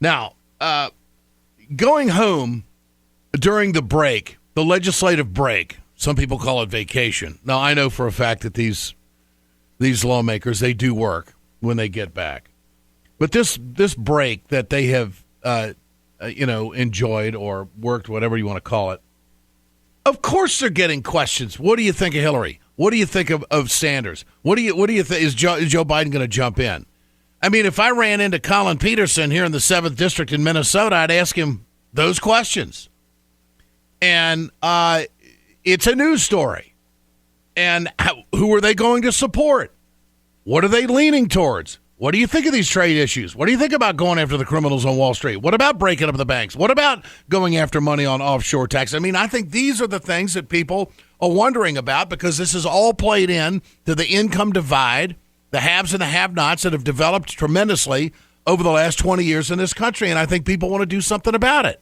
Now, going home during the break, the legislative break, some people call it vacation. Now, I know for a fact that these lawmakers, they do work when they get back. But this break that they have, enjoyed or worked, whatever you want to call it, of course they're getting questions. What do you think of Hillary? What do you think of Sanders? What do you think? Is Joe Biden going to jump in? I mean, if I ran into Colin Peterson here in the 7th District in Minnesota, I'd ask him those questions. And it's a news story. And who are they going to support? What are they leaning towards? What do you think of these trade issues? What do you think about going after the criminals on Wall Street? What about breaking up the banks? What about going after money on offshore tax? I mean, I think these are the things that people are wondering about because this is all played in to the income divide, the haves and the have-nots that have developed tremendously over the last 20 years in this country, and I think people want to do something about it.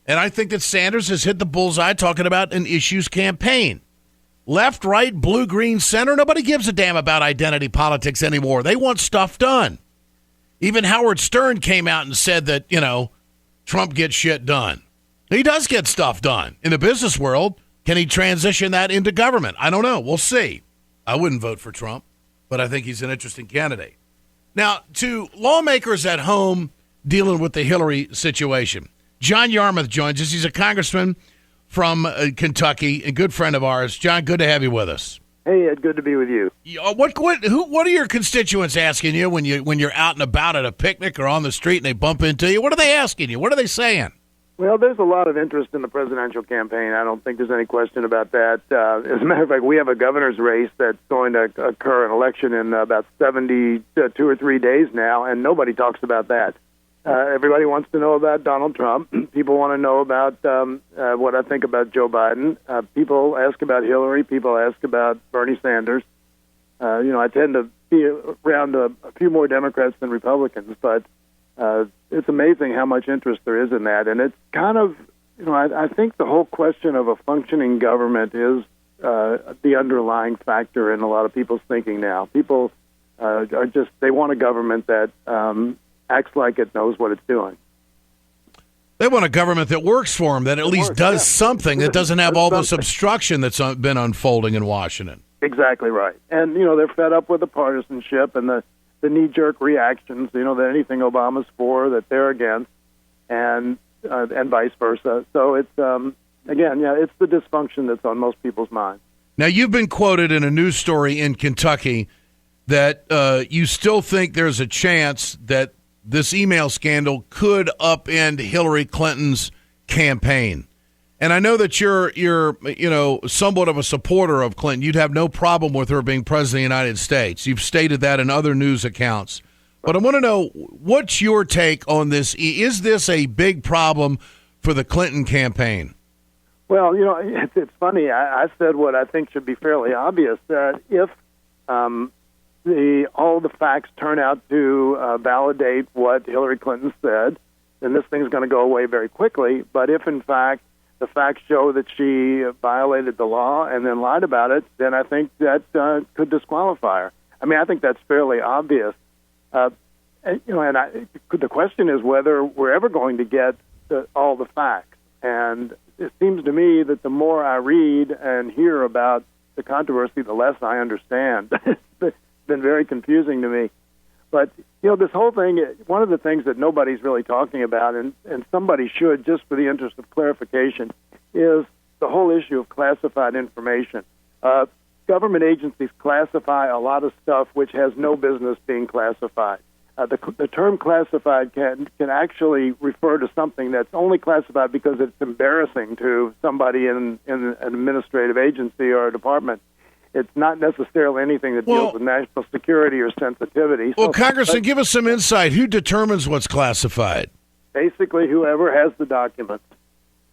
And I think that Sanders has hit the bullseye talking about an issues campaign. Left, right, blue, green, center, nobody gives a damn about identity politics anymore. They want stuff done. Even Howard Stern came out and said that, Trump gets shit done. He does get stuff done. In the business world, can he transition that into government? I don't know. We'll see. I wouldn't vote for Trump, but I think he's an interesting candidate. Now, to lawmakers at home dealing with the Hillary situation, John Yarmuth joins us. He's a congressman from Kentucky, a good friend of ours. John, good to have you with us. Hey, Ed, good to be with you. What are your constituents asking you when you're out and about at a picnic or on the street and they bump into you? What are they asking you? What are they saying? Well, there's a lot of interest in the presidential campaign. I don't think there's any question about that. As a matter of fact, we have a governor's race that's going to occur, an election in about 72 or 3 days now, and nobody talks about that. Everybody wants to know about Donald Trump. People want to know about what I think about Joe Biden. People ask about Hillary. People ask about Bernie Sanders. I tend to be around a few more Democrats than Republicans, but it's amazing how much interest there is in that. And it's kind of, I think the whole question of a functioning government is the underlying factor in a lot of people's thinking now. People they want a government that acts like it knows what it's doing. They want a government that works for them, that at least does something, that doesn't have all this obstruction that's been unfolding in Washington. Exactly right. And, they're fed up with the partisanship and the knee-jerk reactions, that anything Obama's for, that they're against, and vice versa. So it's, it's the dysfunction that's on most people's minds. Now, you've been quoted in a news story in Kentucky that you still think there's a chance that this email scandal could upend Hillary Clinton's campaign. And I know that you're somewhat of a supporter of Clinton. You'd have no problem with her being president of the United States. You've stated that in other news accounts. But I want to know, what's your take on this? Is this a big problem for the Clinton campaign? Well, it's funny. I said what I think should be fairly obvious, that if all the facts turn out to validate what Hillary Clinton said, then this thing's going to go away very quickly. But if, in fact, the facts show that she violated the law and then lied about it, then I think that could disqualify her. I mean, I think that's fairly obvious. The question is whether we're ever going to get all the facts. And it seems to me that the more I read and hear about the controversy, the less I understand. It's been very confusing to me. But, this whole thing, one of the things that nobody's really talking about, and somebody should, just for the interest of clarification, is the whole issue of classified information. Government agencies classify a lot of stuff which has no business being classified. The term classified can actually refer to something that's only classified because it's embarrassing to somebody in an administrative agency or a department. It's not necessarily anything that deals with national security or sensitivity. Well, Congressman, give us some insight. Who determines what's classified? Basically, whoever has the documents.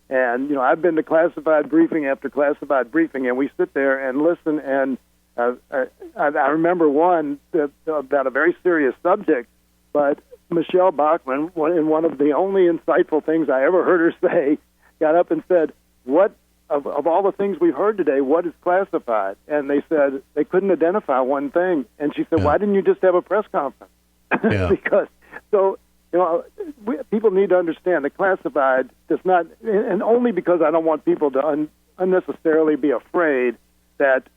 And, I've been to classified briefing after classified briefing, and we sit there and listen. And I remember one about a very serious subject, but Michelle Bachmann, in one of the only insightful things I ever heard her say, got up and said, "What of all the things we've heard today, what is classified?" And they said they couldn't identify one thing. And she said, "Why didn't you just have a press conference?" Yeah. Because so people need to understand that classified does not, and only because I don't want people to unnecessarily be afraid that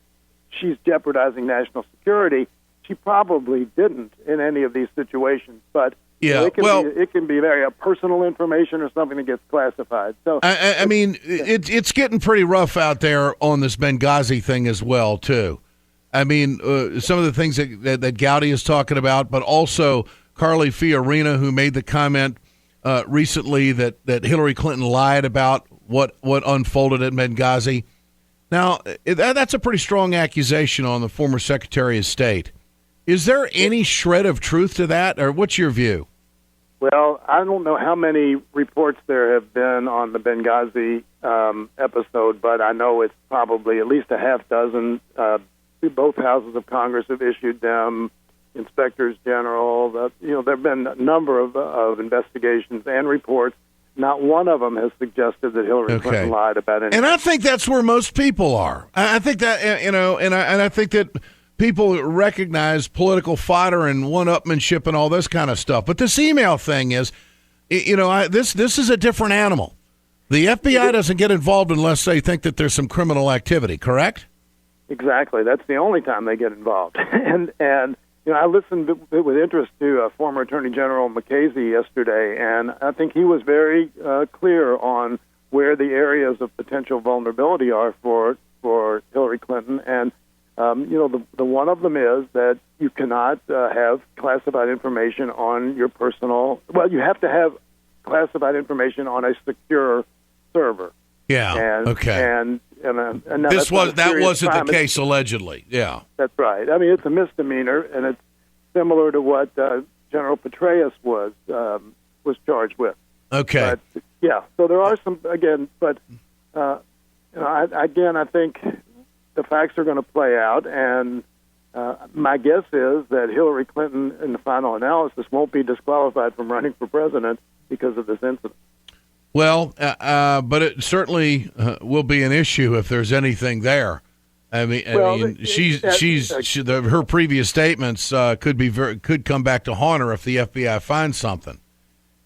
she's jeopardizing national security. She probably didn't in any of these situations, but it can be very personal information or something that gets classified. So I mean, it's getting pretty rough out there on this Benghazi thing as well, too. I mean, some of the things that Gowdy is talking about, but also Carly Fiorina, who made the comment recently that Hillary Clinton lied about what unfolded at Benghazi. Now, that's a pretty strong accusation on the former Secretary of State. Is there any shred of truth to that, or what's your view? Well, I don't know how many reports there have been on the Benghazi episode, but I know it's probably at least a half dozen. Both houses of Congress have issued them, inspectors general. There have been a number of investigations and reports. Not one of them has suggested that Hillary Clinton lied about anything. And I think that's where most people are. I think that, and I think that people recognize political fodder and one-upmanship and all this kind of stuff. But this email thing is, this is a different animal. The FBI doesn't get involved unless they think that there's some criminal activity, correct? Exactly. That's the only time they get involved. and I listened with interest to former Attorney General McCasey yesterday, and I think he was very clear on where the areas of potential vulnerability are for Hillary Clinton. And the one of them is that you cannot have classified information on your personal. Well, you have to have classified information on a secure server. Yeah. And that wasn't the case allegedly. Yeah. That's right. I mean, it's a misdemeanor, and it's similar to what General Petraeus was charged with. Okay. But, yeah. So there are some again, but I think the facts are going to play out, and my guess is that Hillary Clinton, in the final analysis, won't be disqualified from running for president because of this incident. Well, but it certainly will be an issue if there's anything there. I mean, her previous statements could come back to haunt her if the FBI finds something.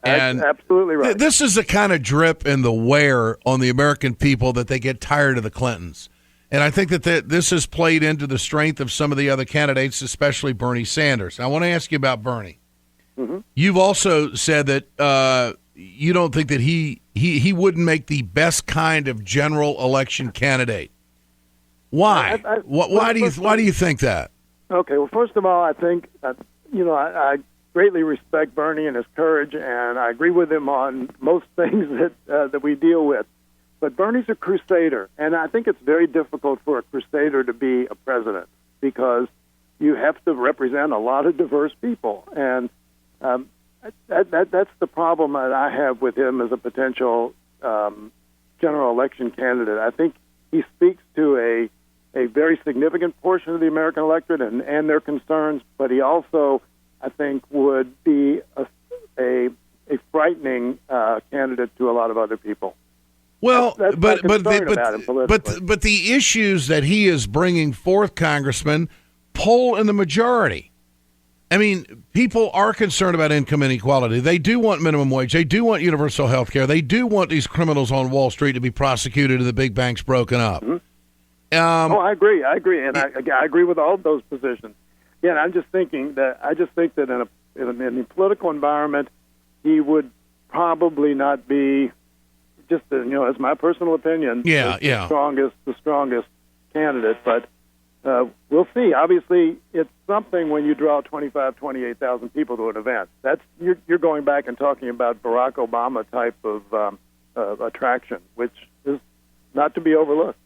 And absolutely right. This is the kind of drip and the wear on the American people that they get tired of the Clintons. And I think that this has played into the strength of some of the other candidates, especially Bernie Sanders. I want to ask you about Bernie. Mm-hmm. You've also said that you don't think that he wouldn't make the best kind of general election candidate. Why? Why do you think that? Okay. Well, first of all, I think I greatly respect Bernie and his courage, and I agree with him on most things that we deal with. But Bernie's a crusader, and I think it's very difficult for a crusader to be a president because you have to represent a lot of diverse people, and that's the problem that I have with him as a potential general election candidate. I think he speaks to a very significant portion of the American electorate and their concerns, but he also, I think, would be a frightening candidate to a lot of other people. Well, that's but the issues that he is bringing forth, Congressman, poll in the majority. I mean, people are concerned about income inequality. They do want minimum wage. They do want universal health care. They do want these criminals on Wall Street to be prosecuted and the big banks broken up. Mm-hmm. I agree, and I agree with all of those positions. Yeah, and I just think that in a political environment, he would probably not be just as my personal opinion. The strongest candidate, but. We'll see. Obviously, it's something when you draw 28,000 people to an event. That's you're going back and talking about Barack Obama type of attraction, which is not to be overlooked.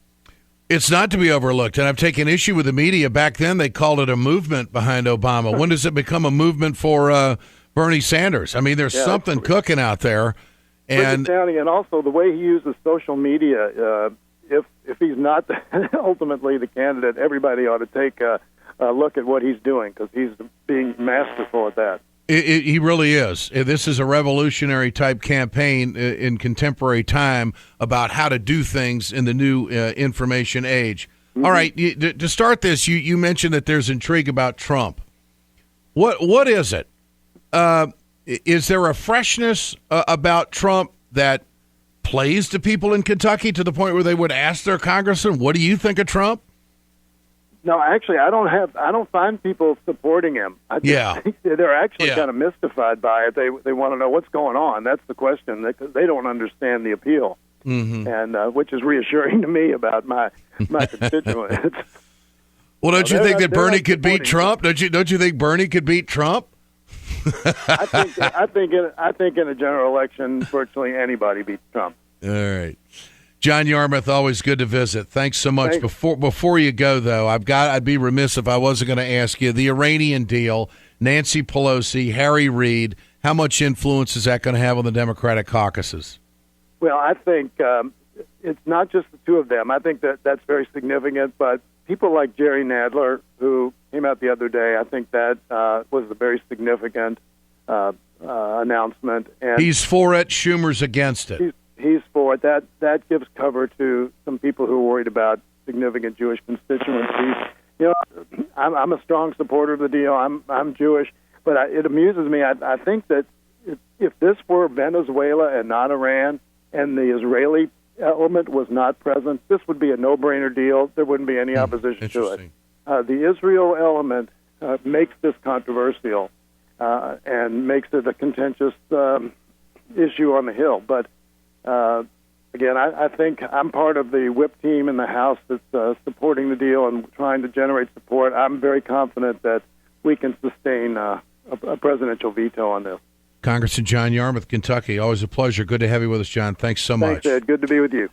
It's not to be overlooked, and I've taken issue with the media. Back then, they called it a movement behind Obama. When does it become a movement for Bernie Sanders? I mean, there's something cooking out there. And also the way he uses social media. If he's not ultimately the candidate, everybody ought to take a look at what he's doing because he's being masterful at that. He really is. This is a revolutionary type campaign in contemporary time about how to do things in the new information age. Mm-hmm. All right, to start this, you mentioned that there's intrigue about Trump. What is it? Is there a freshness about Trump that plays to people in Kentucky to the point where they would ask their congressman, "What do you think of Trump?" No, actually, I don't find people supporting him. I think they're actually kind of mystified by it. They want to know what's going on. That's the question. They don't understand the appeal, and which is reassuring to me about my constituents. Well, don't you think that Bernie could beat Trump? Don't you think Bernie could beat Trump? I think in a general election, virtually anybody beats Trump. All right. John Yarmuth, always good to visit. Thanks so much. Thanks. Before you go, though, I'd be remiss if I wasn't going to ask you, the Iranian deal, Nancy Pelosi, Harry Reid, how much influence is that going to have on the Democratic caucuses? Well, I think it's not just the two of them. I think that's very significant, but people like Jerry Nadler, who came out the other day, I think that was a very significant announcement. And he's for it. Schumer's against it. He's for it. That gives cover to some people who are worried about significant Jewish constituencies. You know, I'm a strong supporter of the deal. I'm Jewish, but it amuses me. I think that if this were Venezuela and not Iran, and the Israeli element was not present, this would be a no-brainer deal. There wouldn't be any opposition to it. The Israel element makes this controversial and makes it a contentious issue on the Hill. But again, I think I'm part of the whip team in the House that's supporting the deal and trying to generate support. I'm very confident that we can sustain a presidential veto on this. Congressman John Yarmuth, Kentucky, always a pleasure. Good to have you with us, John. Thanks so much. Thanks, Ed. Good to be with you.